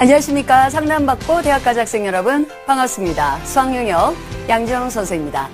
안녕하십니까. 상담받고 대학가자 학생 여러분 반갑습니다. 수학영역 양지영 선생입니다.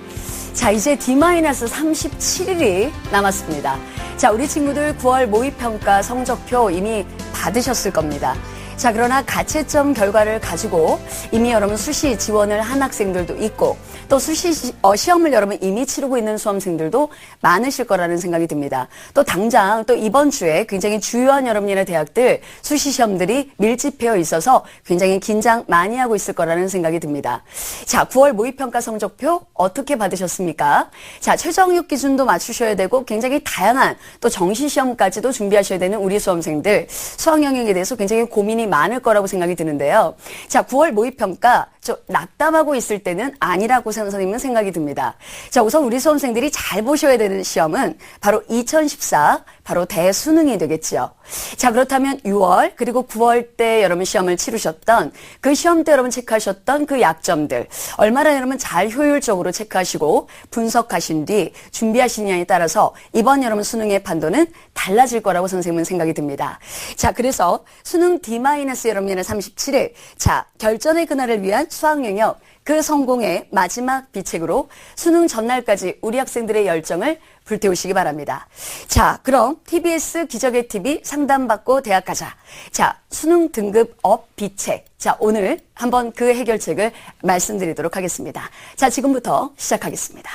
자, 이제 D-37일이 남았습니다. 자, 우리 친구들 9월 모의평가 성적표 이미 받으셨을 겁니다. 자, 그러나 가채점 결과를 가지고 이미 여러분 수시 지원을 한 학생들도 있고 또 수시 시험을 여러분 이미 치르고 있는 수험생들도 많으실 거라는 생각이 듭니다. 또 당장 또 이번 주에 굉장히 주요한 여러분의 대학들 수시 시험들이 밀집되어 있어서 굉장히 긴장 많이 하고 있을 거라는 생각이 듭니다. 자, 9월 모의평가 성적표 어떻게 받으셨습니까? 자, 최저학력 기준도 맞추셔야 되고 굉장히 다양한 또 정시시험까지도 준비하셔야 되는 우리 수험생들 수학 영역에 대해서 굉장히 고민이 많을 거라고 생각이 드는데요. 자, 9월 모의평가 낙담하고 있을 때는 아니라고 선생님은 생각이 듭니다. 자, 우선 우리 수험생들이 잘 보셔야 되는 시험은 바로 2014 바로 대수능이 되겠죠. 자, 그렇다면 6월 그리고 9월 때 여러분 시험을 치르셨던 그 시험 때 여러분 체크하셨던 그 약점들 얼마나 여러분 잘 효율적으로 체크하시고 분석하신 뒤 준비하시느냐에 따라서 이번 여러분 수능의 판도는 달라질 거라고 선생님은 생각이 듭니다. 자, 그래서 수능 D-여러분의 37일 자, 결전의 그날을 위한 수학 영역 그 성공의 마지막 비책으로 수능 전날까지 우리 학생들의 열정을 불태우시기 바랍니다. 자, 그럼 TBS 기적의 TV 상담받고 대학 가자. 자, 수능 등급 업 비책. 자, 오늘 한번 그 해결책을 말씀드리도록 하겠습니다. 자, 지금부터 시작하겠습니다.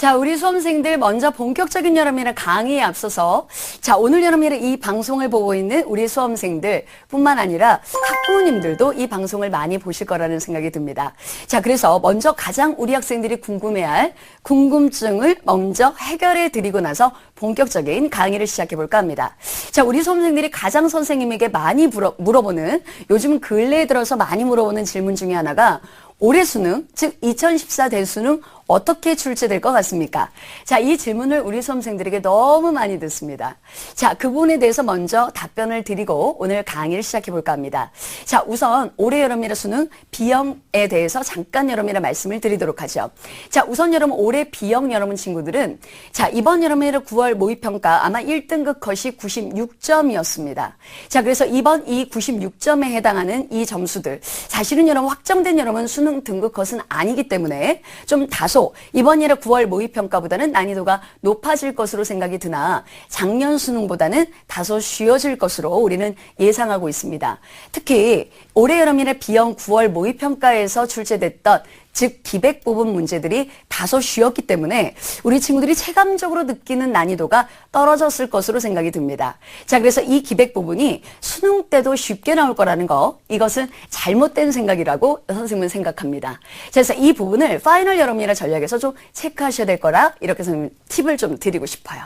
자, 우리 수험생들 먼저 본격적인 여러분의 강의에 앞서서 자, 오늘 여러분의 이 방송을 보고 있는 우리 수험생들 뿐만 아니라 학부모님들도 이 방송을 많이 보실 거라는 생각이 듭니다. 자, 그래서 먼저 가장 우리 학생들이 궁금해할 궁금증을 먼저 해결해 드리고 나서 본격적인 강의를 시작해 볼까 합니다. 자, 우리 수험생들이 가장 선생님에게 많이 물어보는 요즘 근래에 들어서 많이 물어보는 질문 중에 하나가 올해 수능, 즉 2014 대수능 어떻게 출제될 것 같습니까? 자, 이 질문을 우리 수험생들에게 너무 많이 듣습니다. 자, 그 부분에 대해서 먼저 답변을 드리고 오늘 강의를 시작해 볼까 합니다. 자, 우선 올해 여름이라 수능 B형에 대해서 잠깐 여러분이라 말씀을 드리도록 하죠. 자, 우선 여러분 올해 B형 여러분 친구들은 자, 이번 여름이라 9월 모의평가 아마 1등급 컷이 96점이었습니다. 자, 그래서 이번 이 96점에 해당하는 이 점수들 사실은 여러분 확정된 여러분 수능 등급 컷은 아니기 때문에 좀 다소 이번 예로 9월 모의평가보다는 난이도가 높아질 것으로 생각이 드나 작년 수능보다는 다소 쉬워질 것으로 우리는 예상하고 있습니다. 특히 올해 여름이라 B형 9월 모의평가에서 출제됐던 즉 기백 부분 문제들이 다소 쉬웠기 때문에 우리 친구들이 체감적으로 느끼는 난이도가 떨어졌을 것으로 생각이 듭니다. 자, 그래서 이 기백 부분이 수능 때도 쉽게 나올 거라는 거 이것은 잘못된 생각이라고 선생님은 생각합니다. 그래서 이 부분을 파이널 여러분이라 전략에서 좀 체크하셔야 될 거라 이렇게 선생님 팁을 좀 드리고 싶어요.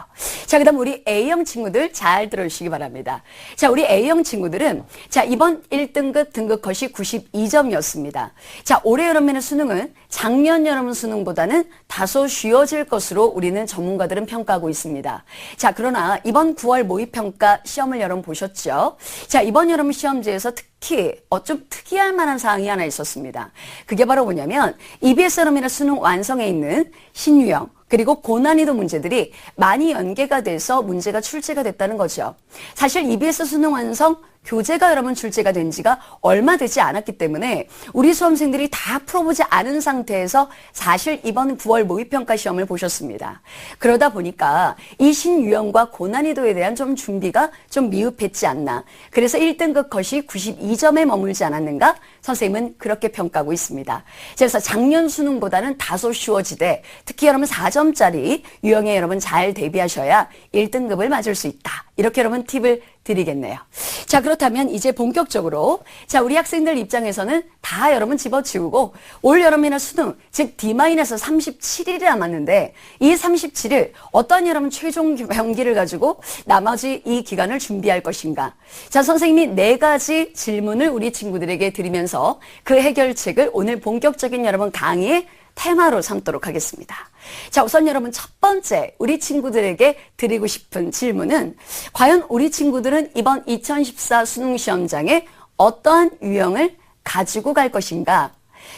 자, 그다음 우리 A형 친구들 잘 들어주시기 바랍니다. 자, 우리 A형 친구들은 자, 이번 1등급 등급 컷이 92점이었습니다. 자, 올해 여름에는 수능은 작년 여름 수능보다는 다소 쉬워질 것으로 우리는 전문가들은 평가하고 있습니다. 자, 그러나 이번 9월 모의평가 시험을 여러분 보셨죠? 자, 이번 여름 시험지에서 특히 좀 특이할 만한 사항이 하나 있었습니다. 그게 바로 뭐냐면 EBS 여름이라 수능 완성에 있는 신유형 그리고 고난이도 문제들이 많이 연계가 돼서 문제가 출제가 됐다는 거죠. 사실 EBS 수능 완성 교재가 여러분 출제가 된 지가 얼마 되지 않았기 때문에 우리 수험생들이 다 풀어보지 않은 상태에서 사실 이번 9월 모의평가 시험을 보셨습니다. 그러다 보니까 이 신유형과 고난이도에 대한 좀 준비가 좀 미흡했지 않나. 그래서 1등급 컷이 92점에 머물지 않았는가? 선생님은 그렇게 평가하고 있습니다. 그래서 작년 수능보다는 다소 쉬워지되 특히 여러분 4점짜리 유형에 여러분 잘 대비하셔야 1등급을 맞을 수 있다. 이렇게 여러분 팁을 드리겠네요. 자, 그렇다면 이제 본격적으로 자, 우리 학생들 입장에서는 다 여러분 집어치우고 올 여름이나 수능, 즉 D-37일이 남았는데 이 37일 어떤 여러분 최종 경기를 가지고 나머지 이 기간을 준비할 것인가. 자, 선생님이 4가지 질문을 우리 친구들에게 드리면서 그 해결책을 오늘 본격적인 여러분 강의의 테마로 삼도록 하겠습니다. 자, 우선 여러분 첫 번째 우리 친구들에게 드리고 싶은 질문은 과연 우리 친구들은 이번 2014 수능시험장에 어떠한 유형을 가지고 갈 것인가?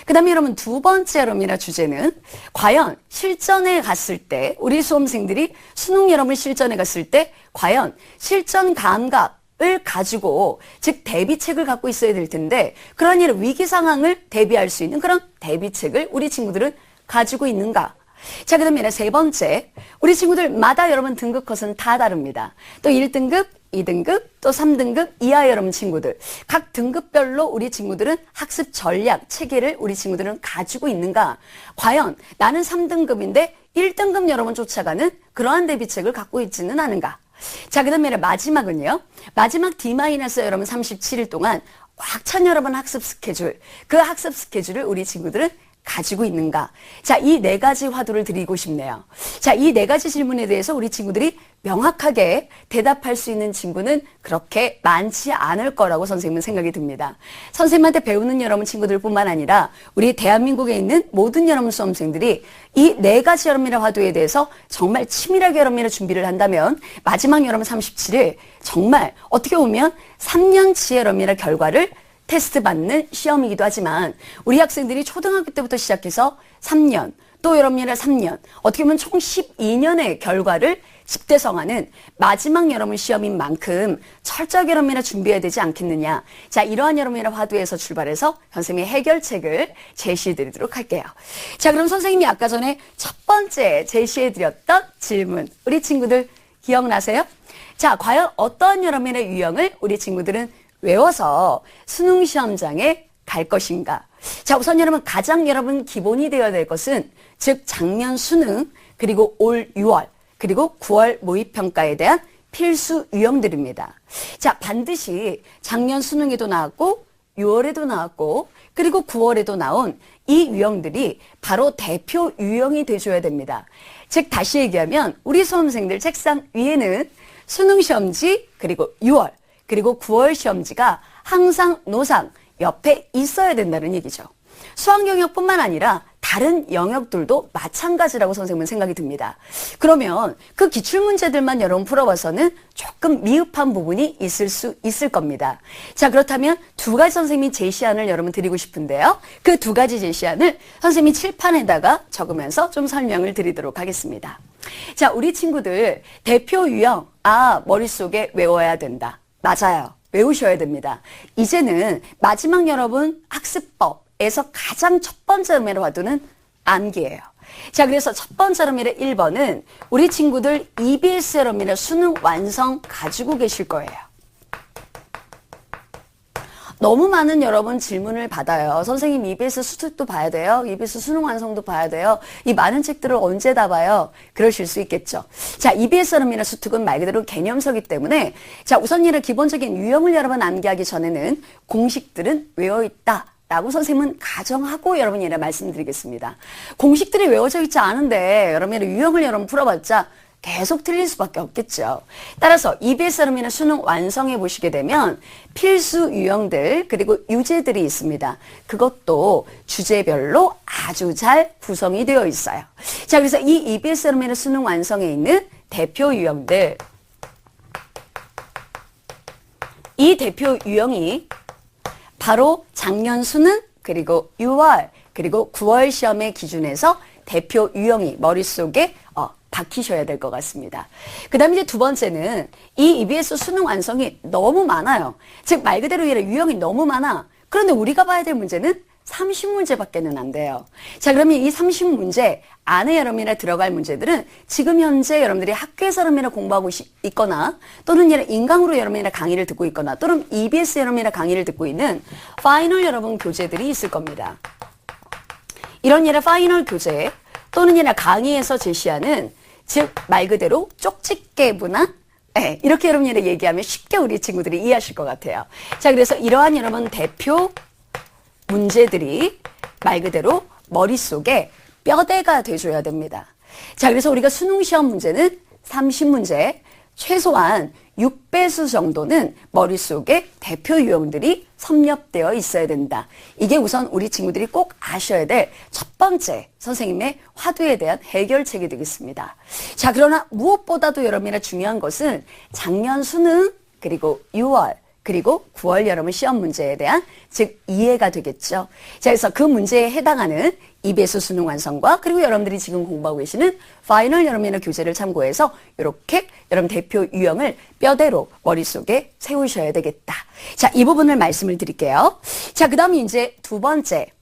그 다음에 여러분 두 번째 여러분이라 주제는 과연 실전에 갔을 때 우리 수험생들이 수능 여러분 실전에 갔을 때 과연 실전 감각을 가지고 즉 대비책을 갖고 있어야 될 텐데 그런 이런 위기 상황을 대비할 수 있는 그런 대비책을 우리 친구들은 가지고 있는가? 자, 그 다음에 세 번째 우리 친구들마다 여러분 등급 컷은 다 다릅니다. 또 1등급, 2등급, 또 3등급 이하 여러분 친구들 각 등급별로 우리 친구들은 학습 전략 체계를 우리 친구들은 가지고 있는가? 과연 나는 3등급인데 1등급 여러분 쫓아가는 그러한 대비책을 갖고 있지는 않은가? 자, 그 다음에 마지막은요. 마지막 D- 여러분 37일 동안 꽉 찬 여러분 학습 스케줄 그 학습 스케줄을 우리 친구들은 가지고 있는가? 자, 이 4가지 화두를 드리고 싶네요. 자, 이 4가지 질문에 대해서 우리 친구들이 명확하게 대답할 수 있는 친구는 그렇게 많지 않을 거라고 선생님은 생각이 듭니다. 선생님한테 배우는 여러분 친구들뿐만 아니라 우리 대한민국에 있는 모든 여러분 수험생들이 이 4가지 여러분의 화두에 대해서 정말 치밀하게 여러분의 준비를 한다면 마지막 여러분 37일 정말 어떻게 보면 3년치의 여러분의 결과를 테스트 받는 시험이기도 하지만 우리 학생들이 초등학교 때부터 시작해서 3년 또 여러분이라 3년 어떻게 보면 총 12년의 결과를 집대성하는 마지막 여러분 시험인 만큼 철저하게 여러분이라 준비해야 되지 않겠느냐. 자, 이러한 여러분이라 화두에서 출발해서 선생님의 해결책을 제시해 드리도록 할게요. 자, 그럼 선생님이 아까 전에 첫 번째 제시해 드렸던 질문 우리 친구들 기억나세요? 자, 과연 어떤 여러분의 유형을 우리 친구들은 외워서 수능 시험장에 갈 것인가? 자, 우선 여러분 가장 여러분 기본이 되어야 될 것은 즉 작년 수능 그리고 올 6월 그리고 9월 모의평가에 대한 필수 유형들입니다. 자, 반드시 작년 수능에도 나왔고 6월에도 나왔고 그리고 9월에도 나온 이 유형들이 바로 대표 유형이 돼줘야 됩니다. 즉 다시 얘기하면 우리 수험생들 책상 위에는 수능 시험지 그리고 6월 그리고 9월 시험지가 항상 노상 옆에 있어야 된다는 얘기죠. 수학 영역뿐만 아니라 다른 영역들도 마찬가지라고 선생님은 생각이 듭니다. 그러면 그 기출문제들만 여러분 풀어봐서는 조금 미흡한 부분이 있을 수 있을 겁니다. 자, 그렇다면 2가지 선생님이 제시안을 여러분 드리고 싶은데요. 그 2가지 제시안을 선생님이 칠판에다가 적으면서 좀 설명을 드리도록 하겠습니다. 자, 우리 친구들 대표 유형 머릿속에 외워야 된다. 맞아요. 외우셔야 됩니다. 이제는 마지막 여러분 학습법에서 가장 첫 번째 의미로 화두는 암기예요. 자, 그래서 첫 번째 의미의 1번은 우리 친구들 EBS 여러분의 수능 완성 가지고 계실 거예요. 너무 많은 여러분 질문을 받아요. 선생님 EBS 수특도 봐야 돼요. EBS 수능 완성도 봐야 돼요. 이 많은 책들을 언제 다 봐요? 그러실 수 있겠죠. 자, EBS 여러분이나 수특은 말 그대로 개념서기 때문에 자, 우선 이런 기본적인 유형을 여러분 암기하기 전에는 공식들은 외워있다. 라고 선생님은 가정하고 여러분이 말씀드리겠습니다. 공식들이 외워져 있지 않은데 여러분의 유형을 여러분 풀어봤자 계속 틀릴 수밖에 없겠죠. 따라서 EBS 여러분의 수능 완성해 보시게 되면 필수 유형들 그리고 유제들이 있습니다. 그것도 주제별로 아주 잘 구성이 되어 있어요. 자, 그래서 이 EBS 여러분의 수능 완성에 있는 대표 유형들 이 대표 유형이 바로 작년 수능 그리고 6월 그리고 9월 시험의 기준에서 대표 유형이 머릿속에 박히셔야 될 것 같습니다. 그 다음에 이제 2번째는 이 EBS 수능 완성이 너무 많아요. 즉 말 그대로 유형이 너무 많아. 그런데 우리가 봐야 될 문제는 30문제밖에는 안 돼요. 자, 그러면 이 30문제 안에 여러분이라 들어갈 문제들은 지금 현재 여러분들이 학교에서 여러분이라 공부하고 있거나 또는 인강으로 여러분이라 강의를 듣고 있거나 또는 EBS 여러분이라 강의를 듣고 있는 파이널 여러분 교재들이 있을 겁니다. 이런 파이널 교재 또는 강의에서 제시하는 즉 말 그대로 쪽집게부나 네, 이렇게 여러분이 얘기하면 쉽게 우리 친구들이 이해하실 것 같아요. 자, 그래서 이러한 여러분 대표 문제들이 말 그대로 머릿속에 뼈대가 돼줘야 됩니다. 자, 그래서 우리가 수능 시험 문제는 30문제, 최소한 6배수 정도는 머릿속에 대표 유형들이 섭렵되어 있어야 된다. 이게 우선 우리 친구들이 꼭 아셔야 될 첫 번째 선생님의 화두에 대한 해결책이 되겠습니다. 자, 그러나 무엇보다도 여러분이나 중요한 것은 작년 수능 그리고 6월 그리고 9월 여러분 시험 문제에 대한 즉 이해가 되겠죠. 자, 그래서 그 문제에 해당하는 EBS 수능 완성과 그리고 여러분들이 지금 공부하고 계시는 파이널 여러분의 교재를 참고해서 이렇게 여러분 대표 유형을 뼈대로 머릿속에 세우셔야 되겠다. 자, 이 부분을 말씀을 드릴게요. 자, 그 다음에 이제 두 번째.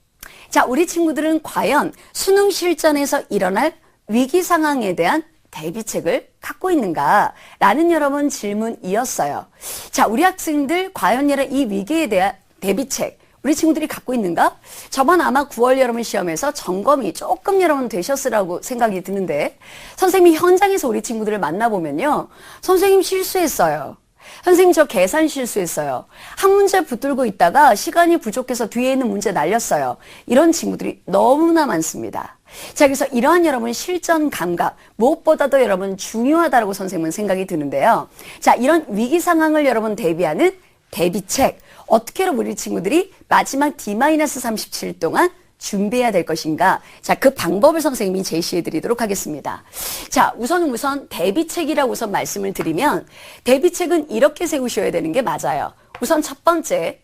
자, 우리 친구들은 과연 수능 실전에서 일어날 위기 상황에 대한 대비책을 갖고 있는가라는 여러분 질문이었어요. 자, 우리 학생들 과연 이 위기에 대한 대비책 우리 친구들이 갖고 있는가? 저번 아마 9월 여러분 시험에서 점검이 조금 여러분 되셨으라고 생각이 드는데 선생님이 현장에서 우리 친구들을 만나보면요. 선생님 실수했어요. 선생님 저 계산 실수했어요. 한 문제 붙들고 있다가 시간이 부족해서 뒤에 있는 문제 날렸어요. 이런 친구들이 너무나 많습니다. 자, 그래서 이러한 여러분 실전 감각 무엇보다도 여러분 중요하다고 선생님은 생각이 드는데요. 자, 이런 위기 상황을 여러분 대비하는 대비책 어떻게 우리 친구들이 마지막 D-37 동안 준비해야 될 것인가? 자, 그 방법을 선생님이 제시해 드리도록 하겠습니다. 자, 우선 대비책이라고 우선 말씀을 드리면 대비책은 이렇게 세우셔야 되는 게 맞아요. 우선 첫 번째,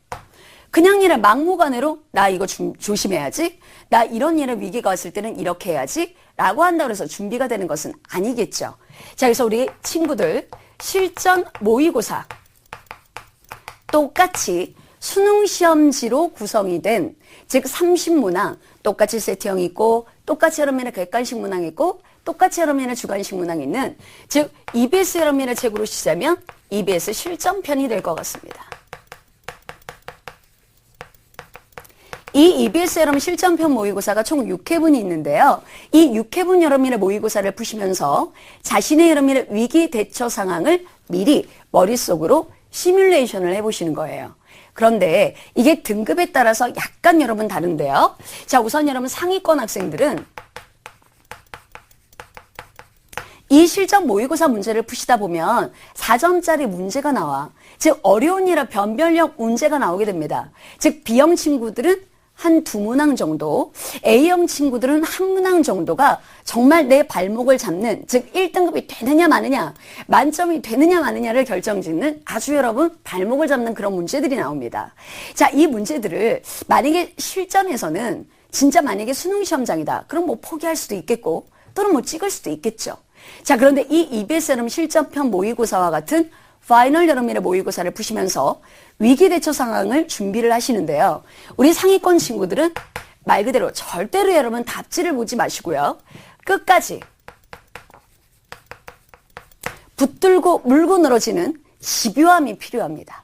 그냥 막무가내로 나 이거 조심해야지. 나 이런 위기가 왔을 때는 이렇게 해야지. 라고 한다고 해서 준비가 되는 것은 아니겠죠. 자, 그래서 우리 친구들 실전 모의고사 똑같이 수능 시험지로 구성이 된 즉 30문항 똑같이 세트형이 있고 똑같이 여러분의 객관식 문항이 있고 똑같이 여러분의 주관식 문항이 있는 즉 EBS 여러분의 책으로 시작하면 EBS 실전편이 될 것 같습니다. 이 EBS 여러분 실전편 모의고사가 총 6회분이 있는데요. 이 6회분 여러분의 모의고사를 푸시면서 자신의 여러분의 위기 대처 상황을 미리 머릿속으로 시뮬레이션을 해보시는 거예요. 그런데 이게 등급에 따라서 약간 여러분 다른데요. 자, 우선 여러분 상위권 학생들은 이 실전 모의고사 문제를 푸시다 보면 4점짜리 문제가 나와. 즉 어려운이라 변별력 문제가 나오게 됩니다. 즉 B형 친구들은 한 두 문항 정도, A형 친구들은 한 문항 정도가 정말 내 발목을 잡는, 즉 1등급이 되느냐 마느냐, 만점이 되느냐 마느냐를 결정짓는 아주 여러분 발목을 잡는 그런 문제들이 나옵니다. 자, 이 문제들을 만약에 실전에서는 진짜 만약에 수능 시험장이다. 그럼 뭐 포기할 수도 있겠고 또는 뭐 찍을 수도 있겠죠. 자, 그런데 이 EBS 여러분 실전편 모의고사와 같은 파이널 여러분의 모의고사를 푸시면서 위기 대처 상황을 준비를 하시는데요. 우리 상위권 친구들은 말 그대로 절대로 여러분 답지를 보지 마시고요. 끝까지 붙들고 물고 늘어지는 집요함이 필요합니다.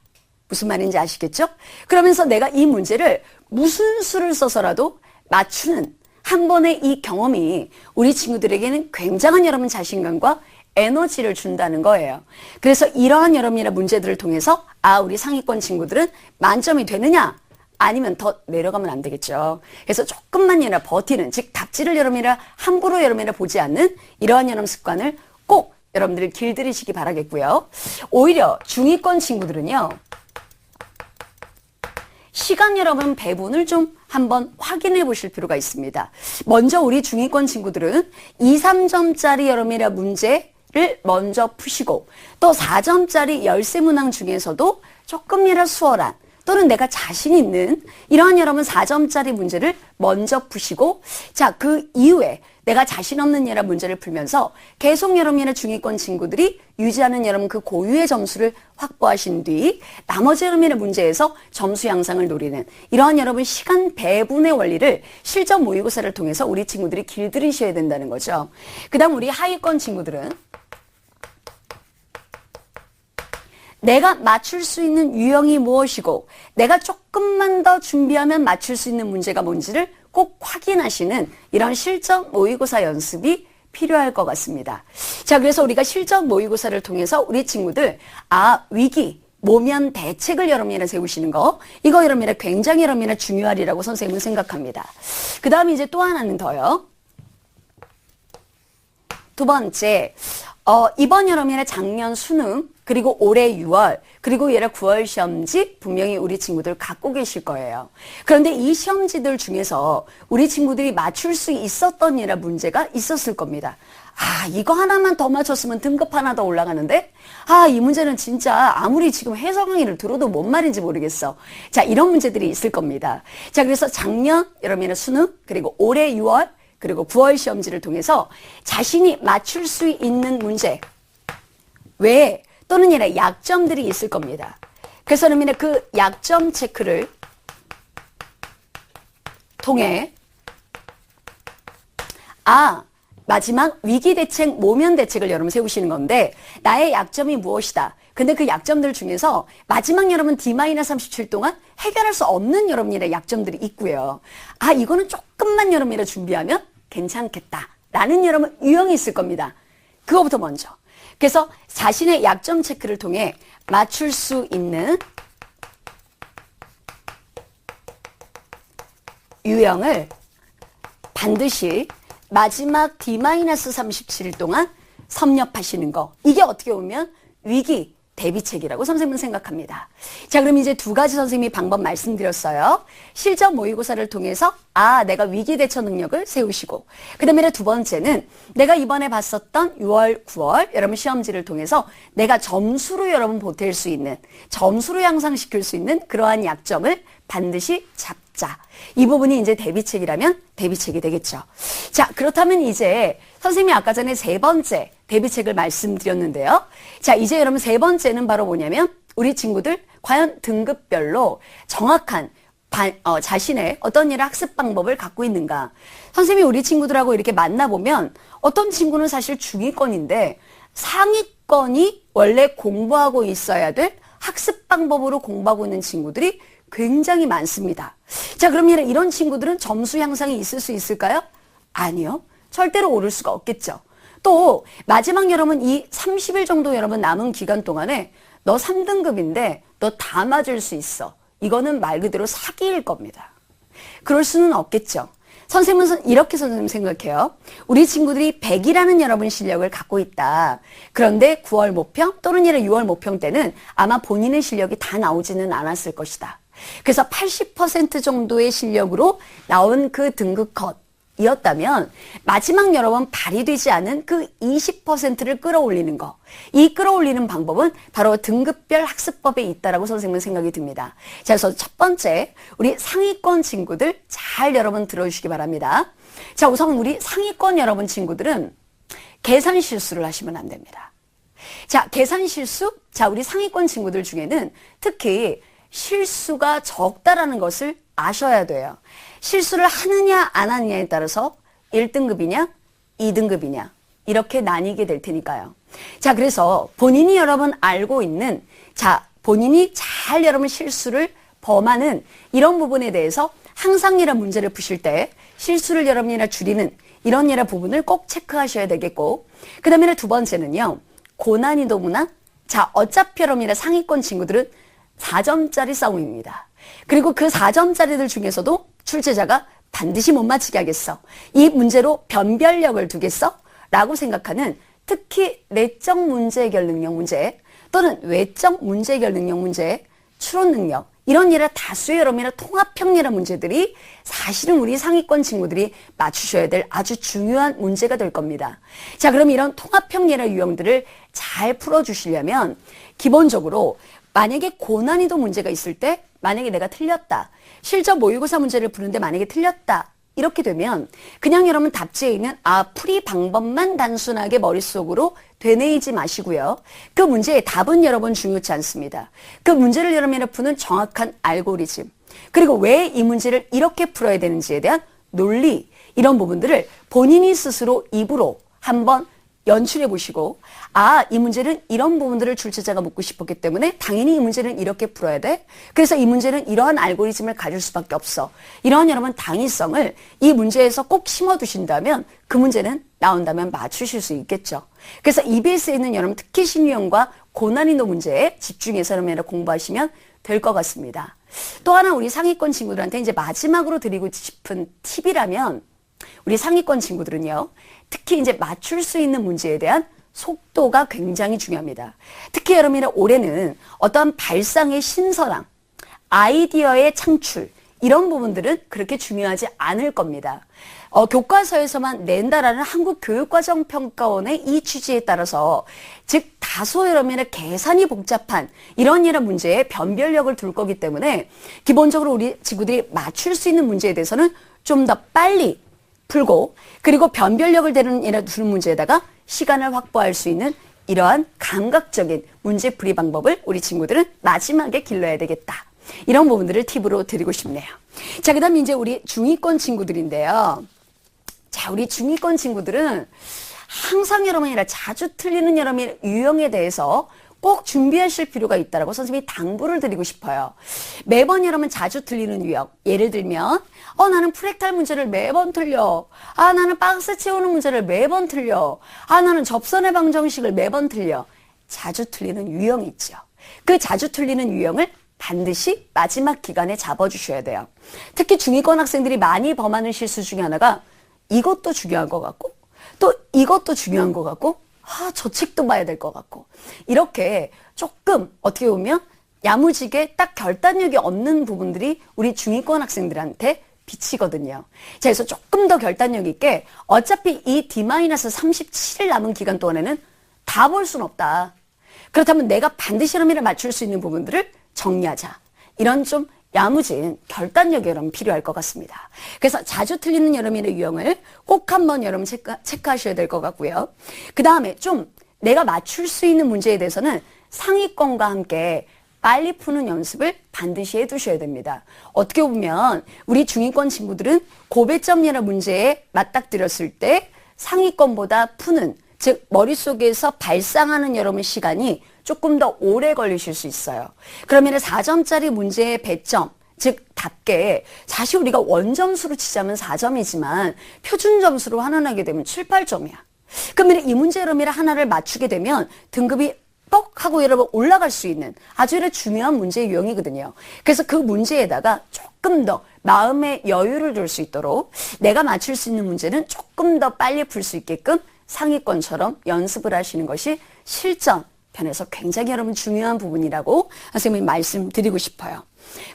무슨 말인지 아시겠죠? 그러면서 내가 이 문제를 무슨 수를 써서라도 맞추는 한 번의 이 경험이 우리 친구들에게는 굉장한 여러분 자신감과 에너지를 준다는 거예요. 그래서 이러한 여러분의 문제들을 통해서 우리 상위권 친구들은 만점이 되느냐? 아니면 더 내려가면 안 되겠죠. 그래서 조금만이라 버티는, 즉 답지를 여러분이라 함부로 여러분이라 보지 않는 이러한 여러분 습관을 꼭 여러분들이 길들이시기 바라겠고요. 오히려 중위권 친구들은요. 시간 여러분 배분을 좀 한번 확인해 보실 필요가 있습니다. 먼저 우리 중위권 친구들은 2, 3점짜리 여러분이라 문제를 먼저 푸시고 또 4점짜리 열세 문항 중에서도 조금이라 수월한 또는 내가 자신 있는 이러한 여러분 4점짜리 문제를 먼저 푸시고 자, 그 이후에 내가 자신 없는 여러 문제를 풀면서 계속 여러분의 중위권 친구들이 유지하는 여러분 그 고유의 점수를 확보하신 뒤 나머지 여러분의 문제에서 점수 향상을 노리는 이러한 여러분 시간 배분의 원리를 실전 모의고사를 통해서 우리 친구들이 길들이셔야 된다는 거죠. 그 다음 우리 하위권 친구들은 내가 맞출 수 있는 유형이 무엇이고 내가 조금만 더 준비하면 맞출 수 있는 문제가 뭔지를 꼭 확인하시는 이런 실전 모의고사 연습이 필요할 것 같습니다. 자, 그래서 우리가 실전 모의고사를 통해서 우리 친구들 위기 모면 대책을 여러분이랑 세우시는 거, 이거 여러분이랑 굉장히 여러분이랑 중요하리라고 선생님은 생각합니다. 그 다음에 이제 또 하나는 더요. 두 번째, 이번 여름이나 작년 수능, 그리고 올해 6월, 그리고 얘라 9월 시험지 분명히 우리 친구들 갖고 계실 거예요. 그런데 이 시험지들 중에서 우리 친구들이 맞출 수 있었던 얘라 문제가 있었을 겁니다. 이거 하나만 더 맞췄으면 등급 하나 더 올라가는데? 이 문제는 진짜 아무리 지금 해설 강의를 들어도 뭔 말인지 모르겠어. 자, 이런 문제들이 있을 겁니다. 자, 그래서 작년 여름이나 수능, 그리고 올해 6월, 그리고 9월 시험지를 통해서 자신이 맞출 수 있는 문제 외에 또는 이런 약점들이 있을 겁니다. 그래서 그러면 그 약점 체크를 통해 마지막 위기 대책, 모면 대책을 여러분 세우시는 건데 나의 약점이 무엇이다. 근데 그 약점들 중에서 마지막 여러분 D-37 동안 해결할 수 없는 여러분들의 약점들이 있고요. 이거는 조금만 여러분이 준비하면 괜찮겠다. 라는 여러분 유형이 있을 겁니다. 그거부터 먼저. 그래서 자신의 약점 체크를 통해 맞출 수 있는 유형을 반드시 마지막 D-37일 동안 섭렵하시는 거. 이게 어떻게 보면 위기 대비책이라고 선생님은 생각합니다. 자, 그럼 이제 두 가지 선생님이 방법 말씀드렸어요. 실전 모의고사를 통해서 내가 위기 대처 능력을 세우시고, 그 다음에 두 번째는 내가 이번에 봤었던 6월, 9월 여러분 시험지를 통해서 내가 점수로 여러분 보탤 수 있는, 점수로 향상시킬 수 있는 그러한 약점을 반드시 잡자. 이 부분이 이제 대비책이라면 대비책이 되겠죠. 자, 그렇다면 이제 선생님이 아까 전에 세 번째 대비책을 말씀드렸는데요. 자, 이제 여러분 세 번째는 바로 뭐냐면 우리 친구들 과연 등급별로 정확한 자신의 어떤 일의 학습 방법을 갖고 있는가. 선생님이 우리 친구들하고 이렇게 만나보면 어떤 친구는 사실 중위권인데 상위권이 원래 공부하고 있어야 될 학습 방법으로 공부하고 있는 친구들이 굉장히 많습니다. 자, 그러면 이런 친구들은 점수 향상이 있을 수 있을까요? 아니요. 절대로 오를 수가 없겠죠. 또 마지막 여러분 이 30일 정도 여러분 남은 기간 동안에 너 3등급인데 너 다 맞을 수 있어. 이거는 말 그대로 사기일 겁니다. 그럴 수는 없겠죠. 선생님은 이렇게 선생님 생각해요. 우리 친구들이 100이라는 여러분 실력을 갖고 있다. 그런데 9월 모평 또는 6월 모평 때는 아마 본인의 실력이 다 나오지는 않았을 것이다. 그래서 80% 정도의 실력으로 나온 그 등급 컷이었다면 마지막 여러 번 발휘되지 않은 그 20%를 끌어올리는 거. 이 끌어올리는 방법은 바로 등급별 학습법에 있다라고 선생님은 생각이 듭니다. 자, 그래서 첫 번째 우리 상위권 친구들 잘 여러분 들어주시기 바랍니다. 자, 우선 우리 상위권 여러분 친구들은 계산 실수를 하시면 안 됩니다. 자, 계산 실수? 자, 우리 상위권 친구들 중에는 특히 실수가 적다라는 것을 아셔야 돼요. 실수를 하느냐 안 하느냐에 따라서 1등급이냐 2등급이냐 이렇게 나뉘게 될 테니까요. 자, 그래서 본인이 여러분 알고 있는 본인이 잘 여러분 실수를 범하는 이런 부분에 대해서 항상 이런 문제를 푸실 때 실수를 여러분이나 줄이는 이런 여러 부분을 꼭 체크하셔야 되겠고, 그 다음에 두 번째는요. 고난이도 문항. 자, 어차피 여러분이나 상위권 친구들은 4점짜리 싸움입니다. 그리고 그 4점짜리들 중에서도 출제자가 반드시 못 맞히게 하겠어. 이 문제로 변별력을 두겠어? 라고 생각하는 특히 내적 문제 해결 능력 문제 또는 외적 문제 해결 능력 문제, 추론 능력 이런 다수의 여러분이나 통합형이라는 문제들이 사실은 우리 상위권 친구들이 맞추셔야 될 아주 중요한 문제가 될 겁니다. 자, 그럼 이런 통합형이라는 유형들을 잘 풀어주시려면 기본적으로 만약에 고난이도 문제가 있을 때 만약에 내가 틀렸다. 실전 모의고사 문제를 푸는데 만약에 틀렸다. 이렇게 되면 그냥 여러분 답지에 있는 풀이 방법만 단순하게 머릿속으로 되뇌이지 마시고요. 그 문제의 답은 여러분 중요치 않습니다. 그 문제를 여러분이 푸는 정확한 알고리즘, 그리고 왜 이 문제를 이렇게 풀어야 되는지에 대한 논리, 이런 부분들을 본인이 스스로 입으로 한번 연출해 보시고, 이 문제는 이런 부분들을 출제자가 묻고 싶었기 때문에 당연히 이 문제는 이렇게 풀어야 돼. 그래서 이 문제는 이러한 알고리즘을 가질 수밖에 없어. 이러한 여러분 당위성을 이 문제에서 꼭 심어두신다면 그 문제는 나온다면 맞추실 수 있겠죠. 그래서 EBS에 있는 여러분 특히 신유형과 고난이도 문제에 집중해서 여러분 공부하시면 될 것 같습니다. 또 하나 우리 상위권 친구들한테 이제 마지막으로 드리고 싶은 팁이라면, 우리 상위권 친구들은요, 특히 이제 맞출 수 있는 문제에 대한 속도가 굉장히 중요합니다. 특히 여러분이 올해는 어떠한 발상의 신선함, 아이디어의 창출, 이런 부분들은 그렇게 중요하지 않을 겁니다. 교과서에서만 낸다라는 한국교육과정평가원의 이 취지에 따라서, 즉 다소 여러분의 계산이 복잡한 이런 문제에 변별력을 둘 거기 때문에 기본적으로 우리 친구들이 맞출 수 있는 문제에 대해서는 좀 더 빨리 풀고, 그리고 변별력을 두는 문제에다가 시간을 확보할 수 있는 이러한 감각적인 문제풀이 방법을 우리 친구들은 마지막에 길러야 되겠다. 이런 부분들을 팁으로 드리고 싶네요. 자, 그 다음에 이제 우리 중위권 친구들인데요. 자, 우리 중위권 친구들은 항상 여러분이라 자주 틀리는 여러분의 유형에 대해서 꼭 준비하실 필요가 있다라고 선생님이 당부를 드리고 싶어요. 매번 여러분 자주 틀리는 유형. 예를 들면, 나는 프랙탈 문제를 매번 틀려. 나는 박스 채우는 문제를 매번 틀려. 나는 접선의 방정식을 매번 틀려. 자주 틀리는 유형이 있죠. 그 자주 틀리는 유형을 반드시 마지막 기간에 잡아주셔야 돼요. 특히 중위권 학생들이 많이 범하는 실수 중에 하나가 이것도 중요한 것 같고, 또 이것도 중요한 것 같고, 저 책도 봐야 될 것 같고, 이렇게 조금 어떻게 보면 야무지게 딱 결단력이 없는 부분들이 우리 중위권 학생들한테 비치거든요. 자, 그래서 조금 더 결단력 있게 어차피 이 D-37일 남은 기간 동안에는 다 볼 수는 없다. 그렇다면 내가 반드시 여러분이 맞출 수 있는 부분들을 정리하자. 이런 좀 야무진 결단력이 여러분 필요할 것 같습니다. 그래서 자주 틀리는 여러분의 유형을 꼭 한번 여러분 체크하셔야 될 것 같고요. 그 다음에 좀 내가 맞출 수 있는 문제에 대해서는 상위권과 함께 빨리 푸는 연습을 반드시 해두셔야 됩니다. 어떻게 보면 우리 중위권 친구들은 고배점이라는 문제에 맞닥뜨렸을 때 상위권보다 푸는, 즉 머릿속에서 발상하는 여러분 시간이 조금 더 오래 걸리실 수 있어요. 그러면 4점짜리 문제의 배점, 즉 답게 사실 우리가 원점수로 치자면 4점이지만 표준 점수로 환원하게 되면 7, 8점이야. 그러면 이 문제 여러분이 하나를 맞추게 되면 등급이 뻑 하고 여러분 올라갈 수 있는 아주 중요한 문제 유형이거든요. 그래서 그 문제에다가 조금 더 마음의 여유를 둘 수 있도록 내가 맞출 수 있는 문제는 조금 더 빨리 풀 수 있게끔 상위권처럼 연습을 하시는 것이 실전 편에서 굉장히 여러분 중요한 부분이라고 선생님이 말씀드리고 싶어요.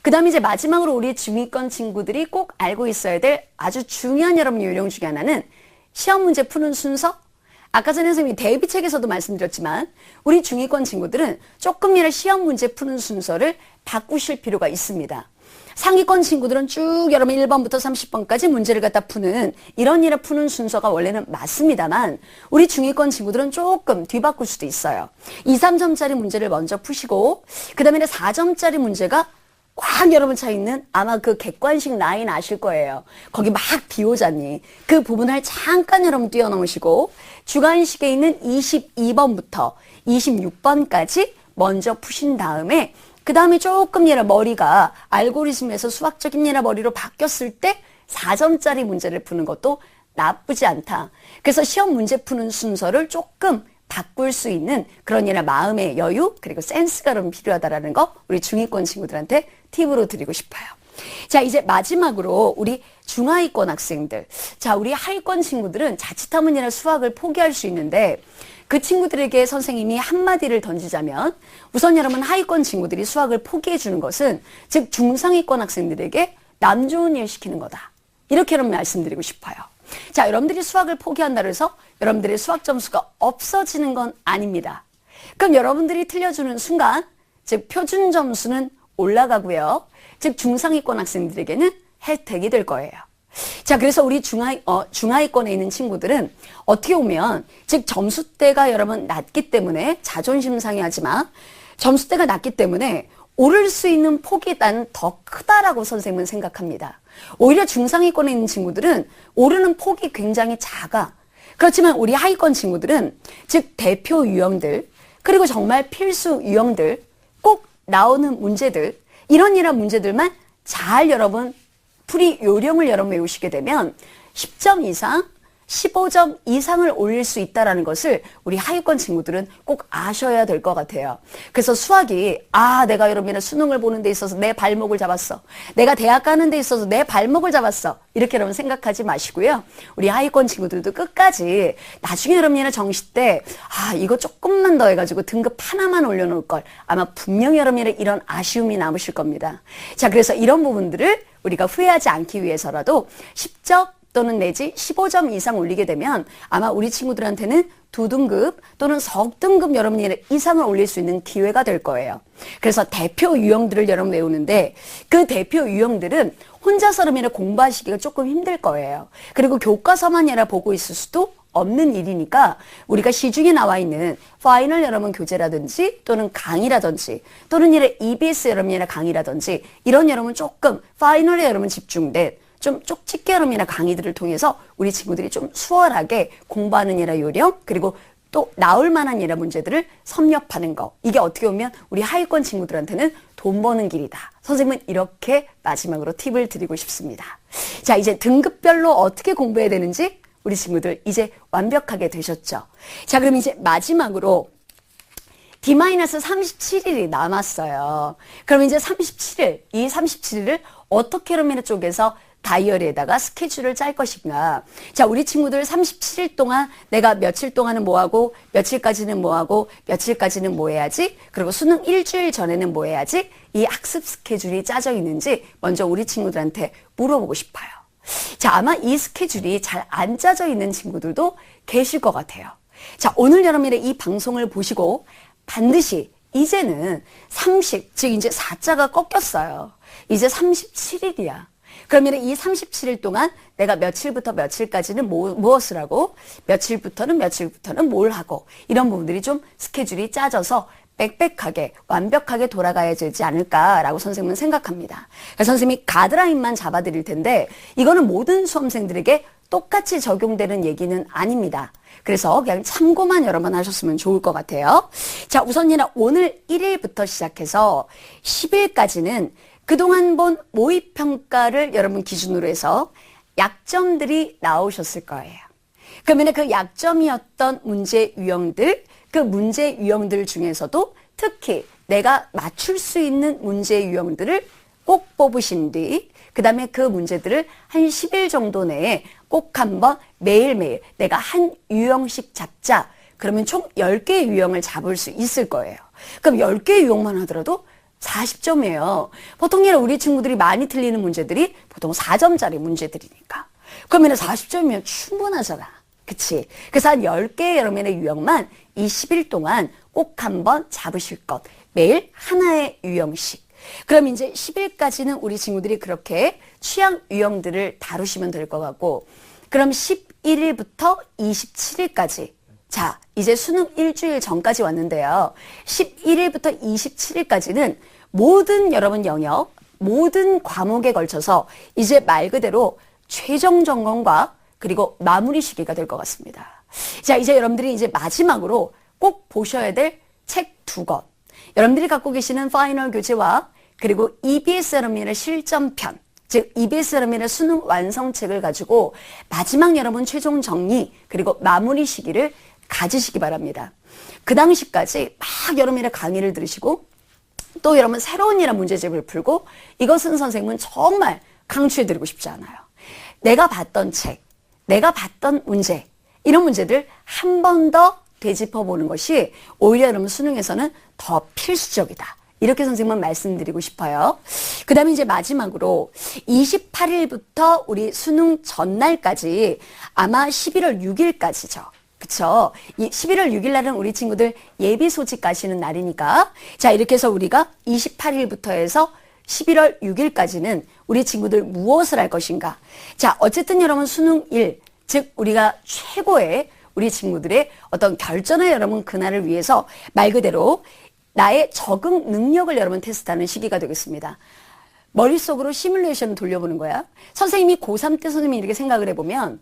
그 다음에 이제 마지막으로 우리 중위권 친구들이 꼭 알고 있어야 될 아주 중요한 여러분 요령 중에 하나는 시험 문제 푸는 순서. 아까 전에 선생님이 대비책에서도 말씀드렸지만 우리 중위권 친구들은 조금이라도 시험 문제 푸는 순서를 바꾸실 필요가 있습니다. 상위권 친구들은 쭉 여러분 1번부터 30번까지 문제를 갖다 푸는 이런 일을 푸는 순서가 원래는 맞습니다만 우리 중위권 친구들은 조금 뒤바꿀 수도 있어요. 2, 3점짜리 문제를 먼저 푸시고 그 다음에 4점짜리 문제가 꽉 여러분 차 있는 아마 그 객관식 라인 아실 거예요. 거기 막 비 오잖니. 그 부분을 잠깐 여러분 뛰어넘으시고 주관식에 있는 22번부터 26번까지 먼저 푸신 다음에 그 다음에 조금 머리가 알고리즘에서 수학적인 머리로 바뀌었을 때 4점짜리 문제를 푸는 것도 나쁘지 않다. 그래서 시험 문제 푸는 순서를 조금 바꿀 수 있는 그런 마음의 여유 그리고 센스가 좀 필요하다라는 거 우리 중위권 친구들한테 팁으로 드리고 싶어요. 자, 이제 마지막으로 우리 중하위권 학생들. 자, 우리 하위권 친구들은 자칫하면 수학을 포기할 수 있는데 그 친구들에게 선생님이 한마디를 던지자면 우선 여러분 하위권 친구들이 수학을 포기해 주는 것은 즉 중상위권 학생들에게 남 좋은 일 시키는 거다. 이렇게 여러분 말씀드리고 싶어요. 자, 여러분들이 수학을 포기한다고 해서 여러분들의 수학 점수가 없어지는 건 아닙니다. 그럼 여러분들이 틀려주는 순간 즉 표준 점수는 올라가고요. 즉 중상위권 학생들에게는 혜택이 될 거예요. 자, 그래서 우리 중하위권에 있는 친구들은 어떻게 보면 즉 점수대가 여러분 낮기 때문에 자존심 상해하지 마. 점수대가 낮기 때문에 오를 수 있는 폭이 난 더 크다라고 선생님은 생각합니다. 오히려 중상위권에 있는 친구들은 오르는 폭이 굉장히 작아. 그렇지만 우리 하위권 친구들은 즉 대표 유형들 그리고 정말 필수 유형들 꼭 나오는 문제들 이런 문제들만 잘 여러분 풀이 요령을 여러분 외우시게 되면 10점 이상 15점 이상을 올릴 수 있다는 것을 우리 하위권 친구들은 꼭 아셔야 될 것 같아요. 그래서 수학이 내가 여러분의 수능을 보는 데 있어서 내 발목을 잡았어. 내가 대학 가는 데 있어서 내 발목을 잡았어. 이렇게 여러분 생각하지 마시고요. 우리 하위권 친구들도 끝까지 나중에 여러분의 정시 때 이거 조금만 더 해가지고 등급 하나만 올려놓을 걸 아마 분명히 여러분의 이런 아쉬움이 남으실 겁니다. 자, 그래서 이런 부분들을 우리가 후회하지 않기 위해서라도 10점 또는 내지 15점 이상 올리게 되면 아마 우리 친구들한테는 2등급 또는 석등급 여러분이 이상을 올릴 수 있는 기회가 될 거예요. 그래서 대표 유형들을 여러분 외우는데 그 대표 유형들은 혼자서 여러분이 공부하시기가 조금 힘들 거예요. 그리고 교과서만 여러 보고 있을 수도 없는 일이니까 우리가 시중에 나와 있는 파이널 여러분 교재라든지 또는 강의라든지 또는 이런 EBS 여러분이나 강의라든지 이런 여러분 조금 파이널에 여러분 집중된 좀 쪽집게 여러분이나 강의들을 통해서 우리 친구들이 좀 수월하게 공부하는 이라 요령 그리고 또 나올 만한 이라 문제들을 섭렵하는 거 이게 어떻게 보면 우리 하위권 친구들한테는 돈 버는 길이다. 선생님은 이렇게 마지막으로 팁을 드리고 싶습니다. 자, 이제 등급별로 어떻게 공부해야 되는지 우리 친구들 이제 완벽하게 되셨죠. 자, 그럼 이제 마지막으로 D-37일이 남았어요. 그럼 이제 37일, 이 37일을 어떻게 여러분의 쪽에서 다이어리에다가 스케줄을 짤 것인가. 자, 우리 친구들 37일 동안 내가 며칠 동안은 뭐하고 며칠까지는 뭐하고 며칠까지는 뭐 해야지 그리고 수능 일주일 전에는 뭐 해야지 이 학습 스케줄이 짜져 있는지 먼저 우리 친구들한테 물어보고 싶어요. 자, 아마 이 스케줄이 잘 안 짜져 있는 친구들도 계실 것 같아요. 자, 오늘 여러분의 이 방송을 보시고 반드시 이제는 30, 즉 이제 4자가 꺾였어요. 이제 37일이야. 그러면 이 37일 동안 내가 며칠부터 며칠까지는 무엇을 하고 며칠부터는 뭘 하고 이런 부분들이 좀 스케줄이 짜져서 빽빽하게 완벽하게 돌아가야 되지 않을까라고 선생님은 생각합니다. 그래서 선생님이 가드라인만 잡아드릴 텐데 이거는 모든 수험생들에게 똑같이 적용되는 얘기는 아닙니다. 그래서 그냥 참고만 여러 번 하셨으면 좋을 것 같아요. 자, 우선이나 오늘 1일부터 시작해서 10일까지는 그동안 본 모의평가를 여러분 기준으로 해서 약점들이 나오셨을 거예요. 그러면 그 약점이었던 문제 유형들, 그 문제 유형들 중에서도 특히 내가 맞출 수 있는 문제 유형들을 꼭 뽑으신 뒤, 그 다음에 그 문제들을 한 10일 정도 내에 꼭 한번 매일매일 내가 한 유형씩 잡자. 그러면 총 10개의 유형을 잡을 수 있을 거예요. 그럼 10개의 유형만 하더라도 40점이에요. 보통 우리 친구들이 많이 틀리는 문제들이 보통 4점짜리 문제들이니까. 그러면 40점이면 충분하잖아. 그치? 그래서 한 10개의 여러분의 유형만 이 10일 동안 꼭 한번 잡으실 것. 매일 하나의 유형씩. 그럼 이제 10일까지는 우리 친구들이 그렇게 취향 유형들을 다루시면 될 것 같고, 그럼 11일부터 27일까지. 자, 이제 수능 일주일 전까지 왔는데요. 11일부터 27일까지는 모든 여러분 영역, 모든 과목에 걸쳐서 이제 말 그대로 최종 점검과 그리고 마무리 시기가 될 것 같습니다. 자, 이제 여러분들이 이제 마지막으로 꼭 보셔야 될 책 2권. 여러분들이 갖고 계시는 파이널 교재와 그리고 EBS 여러분의 실전편, 즉 EBS 여러분의 수능 완성책을 가지고 마지막 여러분 최종 정리 그리고 마무리 시기를 가지시기 바랍니다. 그 당시까지 막 여러분의 강의를 들으시고 또 여러분 새로운 문제집을 풀고 이것은 선생님은 정말 강추해드리고 싶지 않아요. 내가 봤던 책, 내가 봤던 문제 이런 문제들 한 번 더 되짚어보는 것이 오히려 여러분 수능에서는 더 필수적이다. 이렇게 선생님은 말씀드리고 싶어요. 그 다음에 이제 마지막으로 28일부터 우리 수능 전날까지 아마 11월 6일까지죠. 그쵸? 이 11월 6일 날은 우리 친구들 예비 소집 가시는 날이니까 자, 이렇게 해서 우리가 28일부터 해서 11월 6일까지는 우리 친구들 무엇을 할 것인가? 자, 어쨌든 여러분 수능일, 즉 우리가 최고의 우리 친구들의 어떤 결전을 여러분 그날을 위해서 말 그대로 나의 적응 능력을 여러분 테스트하는 시기가 되겠습니다. 머릿속으로 시뮬레이션을 돌려보는 거야. 선생님이 고3 때 선생님이 이렇게 생각을 해보면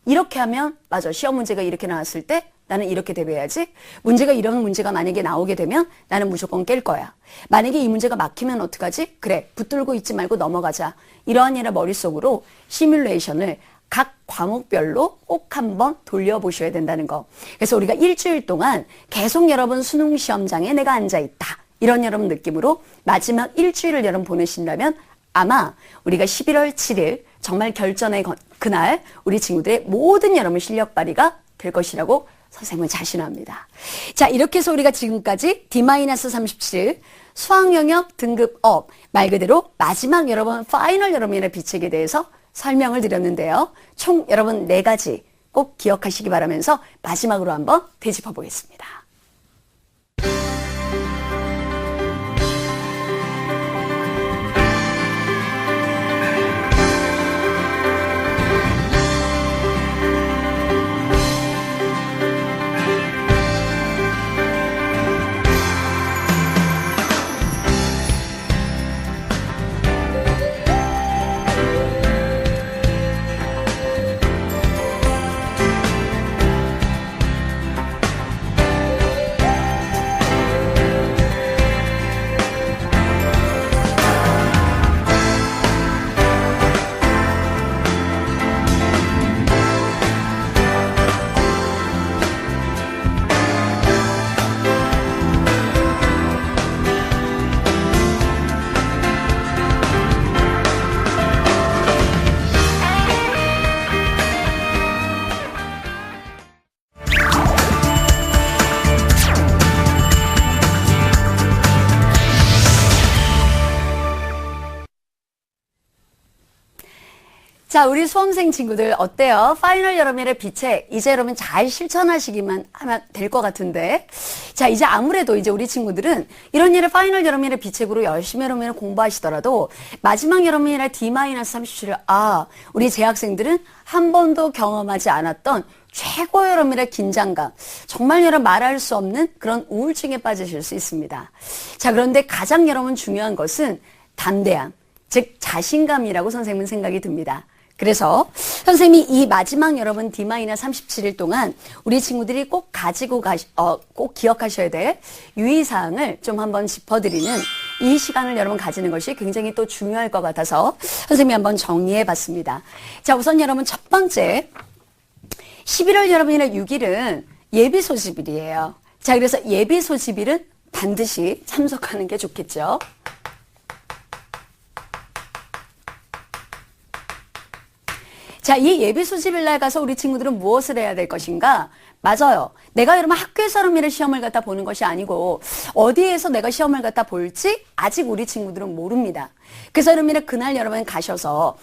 이렇게 하면 맞아. 시험 문제가 이렇게 나왔을 때 나는 이렇게 대비해야지. 문제가 이런 문제가 만약에 나오게 되면 나는 무조건 깰 거야. 만약에 이 문제가 막히면 어떡하지? 그래. 붙들고 있지 말고 넘어가자. 이러한 일을 머릿속으로 시뮬레이션을 각 과목별로 꼭 한번 돌려보셔야 된다는 거. 그래서 우리가 일주일 동안 계속 여러분 수능 시험장에 내가 앉아있다. 이런 여러분 느낌으로 마지막 일주일을 여러분 보내신다면 아마 우리가 11월 7일 정말 결전의 그날 우리 친구들의 모든 여러분 실력 발휘가 될 것이라고 선생님은 자신합니다. 자, 이렇게 해서 우리가 지금까지 D-37 수학 영역 등급 업 말 그대로 마지막 여러분 파이널 여러분의 비책에 대해서 설명을 드렸는데요. 총 여러분 4가지 꼭 기억하시기 바라면서 마지막으로 한번 되짚어 보겠습니다. 자, 우리 수험생 친구들 어때요? 파이널 여러분의 비책 이제 여러분 잘 실천하시기만 하면 될 것 같은데, 자, 이제 아무래도 이제 우리 친구들은 이런 일을 파이널 여러분의 비책으로 열심히 여러분이 공부하시더라도 마지막 여러분이라 D-37을 우리 재학생들은 한 번도 경험하지 않았던 최고 여러분의 긴장감, 정말 여러분 말할 수 없는 그런 우울증에 빠지실 수 있습니다. 자, 그런데 가장 여러분 중요한 것은 담대함, 즉 자신감이라고 선생님은 생각이 듭니다. 그래서 선생님이 이 마지막 여러분 D-37일 동안 우리 친구들이 꼭 꼭 기억하셔야 될 유의사항을 좀 한번 짚어드리는 이 시간을 여러분 가지는 것이 굉장히 또 중요할 것 같아서 선생님이 한번 정리해 봤습니다. 자, 우선 여러분 첫 번째 11월 여러분이나 6일은 예비 소집일이에요. 자, 그래서 예비 소집일은 반드시 참석하는 게 좋겠죠. 자, 이 예비 소집일 날 가서 우리 친구들은 무엇을 해야 될 것인가? 맞아요. 내가 여러분 학교에서 여러분의 시험을 갖다 보는 것이 아니고 어디에서 내가 시험을 갖다 볼지 아직 우리 친구들은 모릅니다. 그래서 여러분이 그날 여러분 가셔서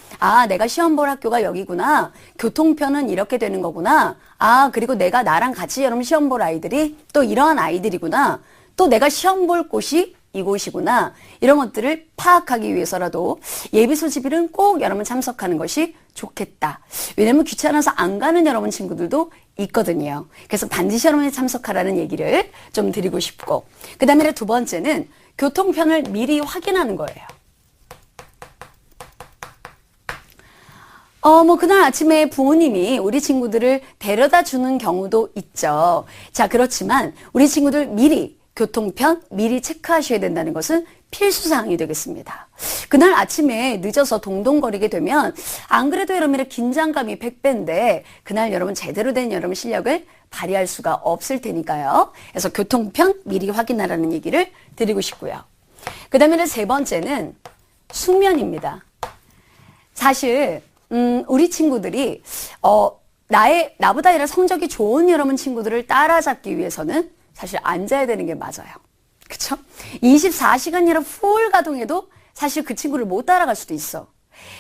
내가 시험 볼 학교가 여기구나. 교통편은 이렇게 되는 거구나. 그리고 내가 나랑 같이 여러분 시험 볼 아이들이 또 이러한 아이들이구나. 또 내가 시험 볼 곳이 이곳이구나. 이런 것들을 파악하기 위해서라도 예비 소집일은 꼭 여러분 참석하는 것이 좋겠다. 왜냐면 귀찮아서 안 가는 여러분 친구들도 있거든요. 그래서 반드시 여러분이 참석하라는 얘기를 좀 드리고 싶고, 그 다음에 두 번째는 교통편을 미리 확인하는 거예요. 그날 아침에 부모님이 우리 친구들을 데려다 주는 경우도 있죠. 자, 그렇지만 우리 친구들 미리 교통편 미리 체크하셔야 된다는 것은 필수사항이 되겠습니다. 그날 아침에 늦어서 동동거리게 되면 안 그래도 여러분의 긴장감이 100배인데 그날 여러분 제대로 된 여러분 실력을 발휘할 수가 없을 테니까요. 그래서 교통편 미리 확인하라는 얘기를 드리고 싶고요. 그 다음에 세 번째는 숙면입니다. 사실 우리 친구들이 나보다 아니라 성적이 좋은 여러분 친구들을 따라잡기 위해서는 사실 앉아야 되는 게 맞아요. 그쵸? 24시간 여러분 풀 가동해도 사실 그 친구를 못 따라갈 수도 있어.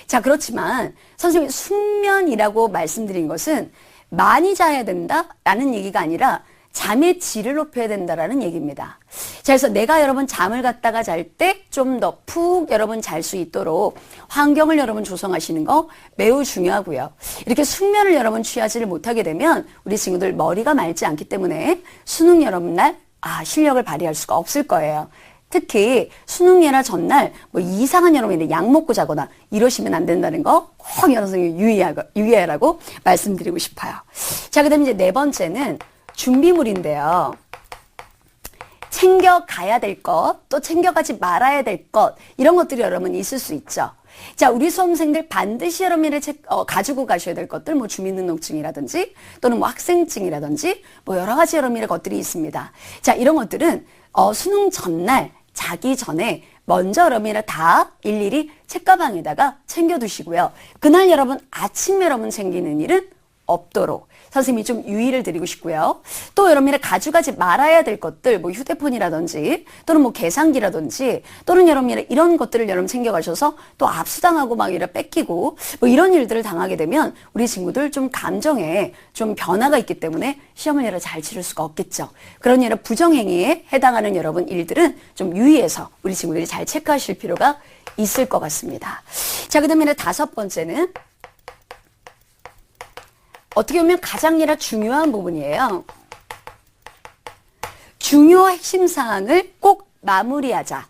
자, 그렇지만 선생님이 숙면이라고 말씀드린 것은 많이 자야 된다라는 얘기가 아니라 잠의 질을 높여야 된다라는 얘기입니다. 자, 그래서 내가 여러분 잠을 갖다가 잘 때 좀 더 푹 여러분 잘 수 있도록 환경을 여러분 조성하시는 거 매우 중요하고요. 이렇게 숙면을 여러분 취하지를 못하게 되면 우리 친구들 머리가 맑지 않기 때문에 수능 여러분 날 실력을 발휘할 수가 없을 거예요. 특히 수능 예나 전날 뭐 이상한 여러분이 약 먹고 자거나 이러시면 안 된다는 거 꼭 여러분이 유의하라고 말씀드리고 싶어요. 자, 그 다음에 이제 네 번째는 준비물인데요. 챙겨가야 될 것, 또 챙겨가지 말아야 될 것, 이런 것들이 여러분 있을 수 있죠. 자, 우리 수험생들 반드시 여러분이 가지고 가셔야 될 것들, 뭐 주민등록증이라든지 또는 뭐 학생증이라든지 뭐 여러 가지 여러분의 것들이 있습니다. 자, 이런 것들은 수능 전날 자기 전에 먼저 여러분이 다 일일이 책가방에다가 챙겨두시고요. 그날 여러분 아침 여러분 챙기는 일은 없도록 선생님이 좀 유의를 드리고 싶고요. 또 여러분이 가져가지 말아야 될 것들, 뭐 휴대폰이라든지 또는 뭐 계산기라든지 또는 여러분이 이런 것들을 여러분 챙겨가셔서 또 압수당하고 막 이래 뺏기고 뭐 이런 일들을 당하게 되면 우리 친구들 좀 감정에 좀 변화가 있기 때문에 시험을 여러 잘 치를 수가 없겠죠. 그런 여러 부정행위에 해당하는 여러분 일들은 좀 유의해서 우리 친구들이 잘 체크하실 필요가 있을 것 같습니다. 자, 그 다음에 다섯 번째는 어떻게 보면 가장 중요한 부분이에요. 중요 핵심 사항을 꼭 마무리하자.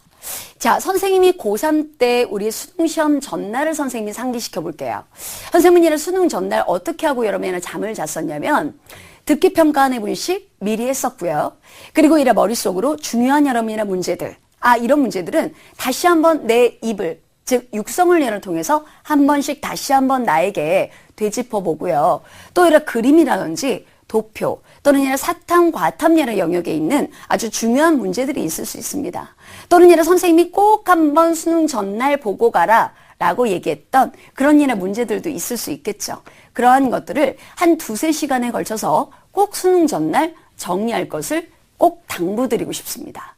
자, 선생님이 고3 때 우리 수능시험 전날을 선생님이 상기시켜 볼게요. 선생님이 수능 전날 어떻게 하고 여러분이 잠을 잤었냐면 듣기평가 한 해분씩 미리 했었고요. 그리고 이래 머릿속으로 중요한 여러분이나 문제들, 이런 문제들은 다시 한번 내 입을, 즉 육성훈련을 통해서 한 번씩 다시 한번 나에게 되짚어 보고요. 또 이런 그림이라든지 도표 또는 이런 사탐, 과탐 여러 영역에 있는 아주 중요한 문제들이 있을 수 있습니다. 또는 이런 선생님이 꼭 한번 수능 전날 보고 가라 라고 얘기했던 그런 이런 문제들도 있을 수 있겠죠. 그러한 것들을 한 두세 시간에 걸쳐서 꼭 수능 전날 정리할 것을 꼭 당부드리고 싶습니다.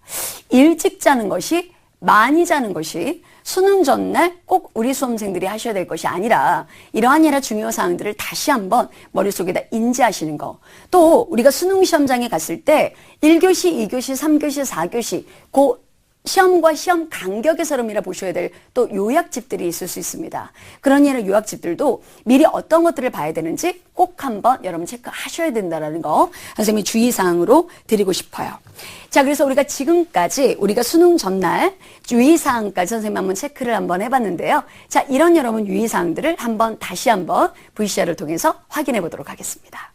일찍 자는 것이, 많이 자는 것이 수능 전날 꼭 우리 수험생들이 하셔야 될 것이 아니라 이러한 중요 사항들을 다시 한번 머릿속에다 인지하시는 거. 또 우리가 수능 시험장에 갔을 때 1교시, 2교시, 3교시, 4교시 그 시험과 시험 간격에서 여러분이 보셔야 될 또 요약집들이 있을 수 있습니다. 그런 요약집들도 미리 어떤 것들을 봐야 되는지 꼭 한번 여러분 체크하셔야 된다는 거 선생님이 주의사항으로 드리고 싶어요. 자, 그래서 우리가 지금까지 우리가 수능 전날 유의사항까지 선생님 한번 체크를 한번 해봤는데요. 자, 이런 여러분 유의사항들을 다시 한번 VCR을 통해서 확인해 보도록 하겠습니다.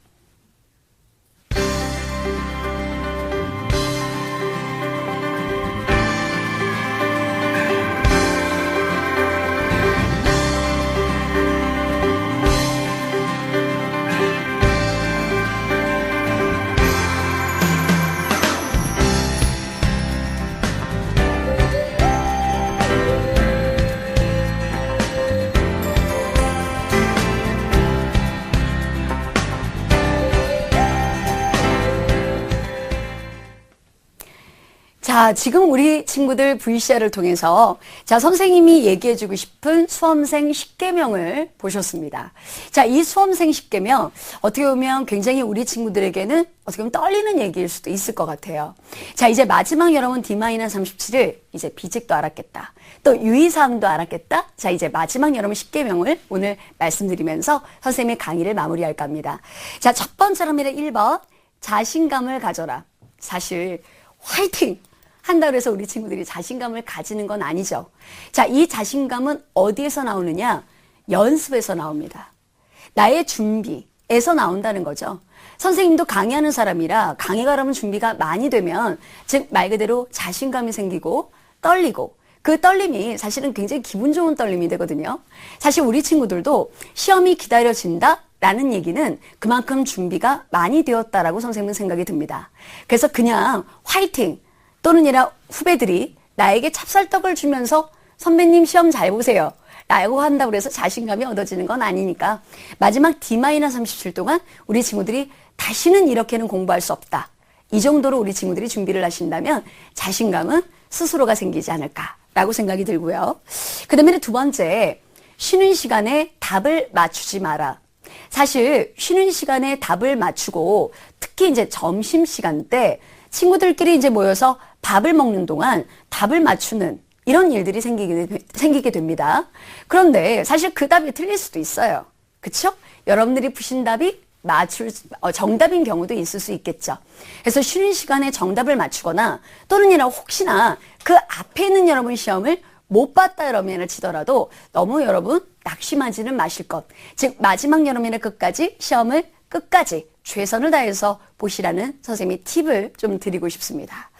자, 지금 우리 친구들 VCR을 통해서 자, 선생님이 얘기해주고 싶은 수험생 10계명을 보셨습니다. 자, 이 수험생 10계명 어떻게 보면 굉장히 우리 친구들에게는 어떻게 보면 떨리는 얘기일 수도 있을 것 같아요. 자, 이제 마지막 여러분 D-37을 이제 비직도 알았겠다. 또 유의사항도 알았겠다. 자, 이제 마지막 여러분 10계명을 오늘 말씀드리면서 선생님의 강의를 마무리할까 합니다. 자, 첫 번째로 1번 자신감을 가져라. 사실 화이팅! 한다고 해서 우리 친구들이 자신감을 가지는 건 아니죠. 자, 이 자신감은 어디에서 나오느냐? 연습에서 나옵니다. 나의 준비에서 나온다는 거죠. 선생님도 강의하는 사람이라 강의가 그러면 준비가 많이 되면 즉 말 그대로 자신감이 생기고 떨리고 그 떨림이 사실은 굉장히 기분 좋은 떨림이 되거든요. 사실 우리 친구들도 시험이 기다려진다 라는 얘기는 그만큼 준비가 많이 되었다라고 선생님은 생각이 듭니다. 그래서 그냥 화이팅! 또는 후배들이 나에게 찹쌀떡을 주면서 선배님 시험 잘 보세요 라고 한다고 해서 자신감이 얻어지는 건 아니니까 마지막 D-37 동안 우리 친구들이 다시는 이렇게는 공부할 수 없다. 이 정도로 우리 친구들이 준비를 하신다면 자신감은 스스로가 생기지 않을까라고 생각이 들고요. 그 다음에 두 번째, 쉬는 시간에 답을 맞추지 마라. 사실 쉬는 시간에 답을 맞추고 특히 이제 점심시간 때 친구들끼리 이제 모여서 밥을 먹는 동안 답을 맞추는 이런 일들이 생기게 됩니다. 그런데 사실 그 답이 틀릴 수도 있어요. 그쵸? 여러분들이 푸신 답이 정답인 경우도 있을 수 있겠죠. 그래서 쉬는 시간에 정답을 맞추거나 또는 혹시나 그 앞에 있는 여러분 시험을 못 봤다 여러분이라 치더라도 너무 여러분 낙심하지는 마실 것. 즉 마지막 여러분의 끝까지 시험을 끝까지 최선을 다해서 보시라는 선생님이 팁을 좀 드리고 싶습니다.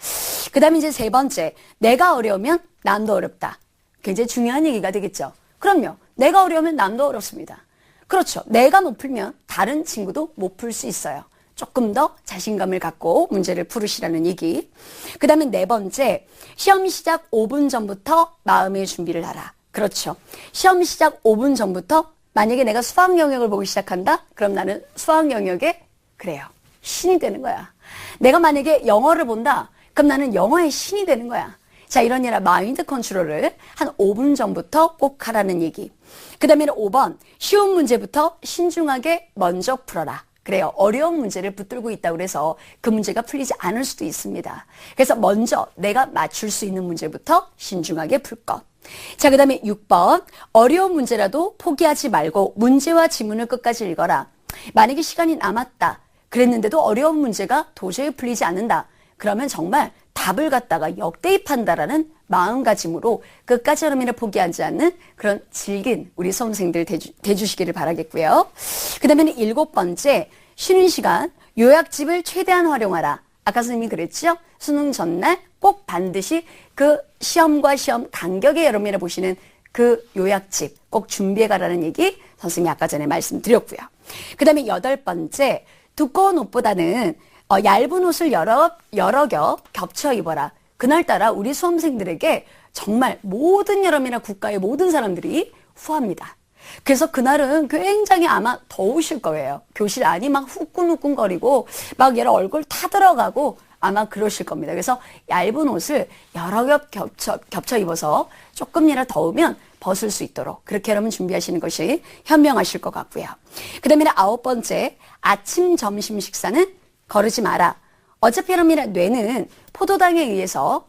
그 다음에 이제 세 번째, 내가 어려우면 남도 어렵다. 굉장히 중요한 얘기가 되겠죠. 그럼요. 내가 어려우면 남도 어렵습니다. 그렇죠. 내가 못 풀면 다른 친구도 못 풀 수 있어요. 조금 더 자신감을 갖고 문제를 풀으시라는 얘기. 그 다음에 네 번째, 시험 시작 5분 전부터 마음의 준비를 하라. 그렇죠. 시험 시작 5분 전부터 만약에 내가 수학 영역을 보기 시작한다? 그럼 나는 수학 영역에 그래요. 신이 되는 거야. 내가 만약에 영어를 본다? 그럼 나는 영어의 신이 되는 거야. 자, 이러니라 마인드 컨트롤을 한 5분 전부터 꼭 하라는 얘기. 그 다음에는 5번, 쉬운 문제부터 신중하게 먼저 풀어라. 그래요. 어려운 문제를 붙들고 있다고 해서 그 문제가 풀리지 않을 수도 있습니다. 그래서 먼저 내가 맞출 수 있는 문제부터 신중하게 풀 것. 자, 그 다음에 6번, 어려운 문제라도 포기하지 말고 문제와 지문을 끝까지 읽어라. 만약에 시간이 남았다. 그랬는데도 어려운 문제가 도저히 풀리지 않는다. 그러면 정말 답을 갖다가 역대입한다라는 마음가짐으로 끝까지 여러분을 포기하지 않는 그런 질긴 우리 수험생들 돼주시기를 바라겠고요. 그 다음에는 7번째, 쉬는 시간 요약집을 최대한 활용하라. 아까 선생님이 그랬죠? 수능 전날 꼭 반드시 그 시험과 시험 간격에 여러분이 보시는 그 요약집 꼭 준비해 가라는 얘기 선생님이 아까 전에 말씀드렸고요. 그 다음에 8번째, 두꺼운 옷보다는 얇은 옷을 여러 겹 겹쳐 입어라. 그날따라 우리 수험생들에게 정말 모든 여러분이나 국가의 모든 사람들이 후합니다. 그래서 그날은 굉장히 아마 더우실 거예요. 교실 안이 막 후끈후끈거리고 막 얘를 얼굴 타들어가고 아마 그러실 겁니다. 그래서 얇은 옷을 여러 겹 겹쳐 입어서 조금이라도 더우면 벗을 수 있도록 그렇게 여러분 준비하시는 것이 현명하실 것 같고요. 그 다음에 9번째, 아침, 점심 식사는 거르지 마라. 어차피 여러분의 뇌는 포도당에 의해서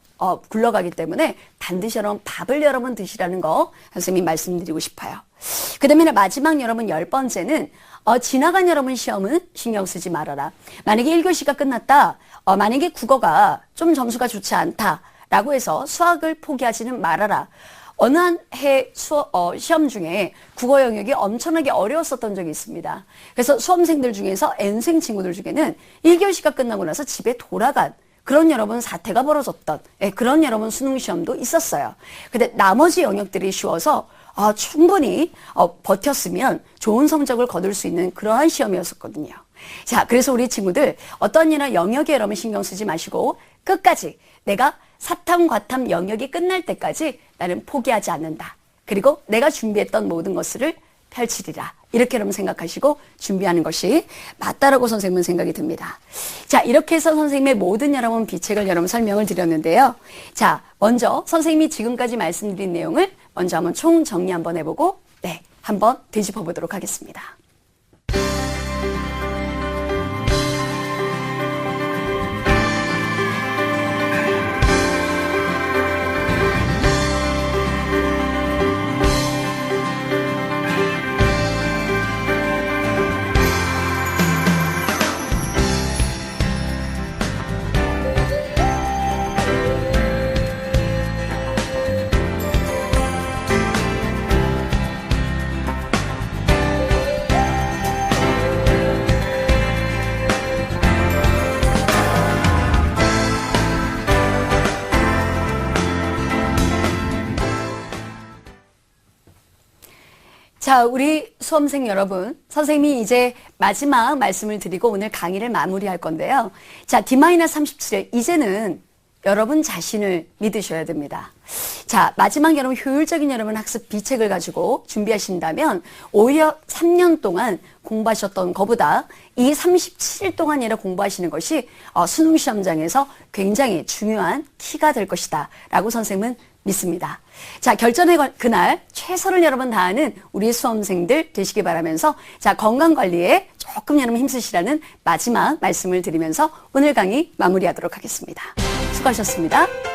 굴러가기 때문에 반드시 여러분 밥을 여러분 드시라는 거 선생님이 말씀드리고 싶어요. 그 다음에 마지막 여러분 10번째는 지나간 여러분 시험은 신경 쓰지 말아라. 만약에 1교시가 끝났다. 만약에 국어가 좀 점수가 좋지 않다라고 해서 수학을 포기하지는 말아라. 어느 한 해 시험 중에 국어 영역이 엄청나게 어려웠었던 적이 있습니다. 그래서 수험생들 중에서 N생 친구들 중에는 1교시가 끝나고 나서 집에 돌아간 그런 여러분 사태가 벌어졌던 그런 여러분 수능 시험도 있었어요. 근데 나머지 영역들이 쉬워서 충분히 버텼으면 좋은 성적을 거둘 수 있는 그러한 시험이었었거든요. 자, 그래서 우리 친구들 어떤 일이나 영역에 여러분 신경 쓰지 마시고 끝까지 내가 사탐, 과탐 영역이 끝날 때까지 나는 포기하지 않는다. 그리고 내가 준비했던 모든 것을 펼치리라. 이렇게 여러분 생각하시고 준비하는 것이 맞다라고 선생님은 생각이 듭니다. 자, 이렇게 해서 선생님의 모든 여러분 비책을 여러분 설명을 드렸는데요. 자, 먼저 선생님이 지금까지 말씀드린 내용을 먼저 한번 총 정리 한번 해보고 한번 되짚어 보도록 하겠습니다. 자, 우리 수험생 여러분, 선생님이 이제 마지막 말씀을 드리고 오늘 강의를 마무리할 건데요. 자, D-37일 이제는 여러분 자신을 믿으셔야 됩니다. 자, 마지막 여러분 효율적인 여러분 학습 비책을 가지고 준비하신다면 오히려 3년 동안 공부하셨던 것보다 이 37일 동안이라 공부하시는 것이 수능 시험장에서 굉장히 중요한 키가 될 것이다 라고 선생님은 믿습니다. 자, 결전의 그날 최선을 여러분 다하는 우리 수험생들 되시기 바라면서 자, 건강관리에 조금 여러분 힘쓰시라는 마지막 말씀을 드리면서 오늘 강의 마무리하도록 하겠습니다. 수고하셨습니다.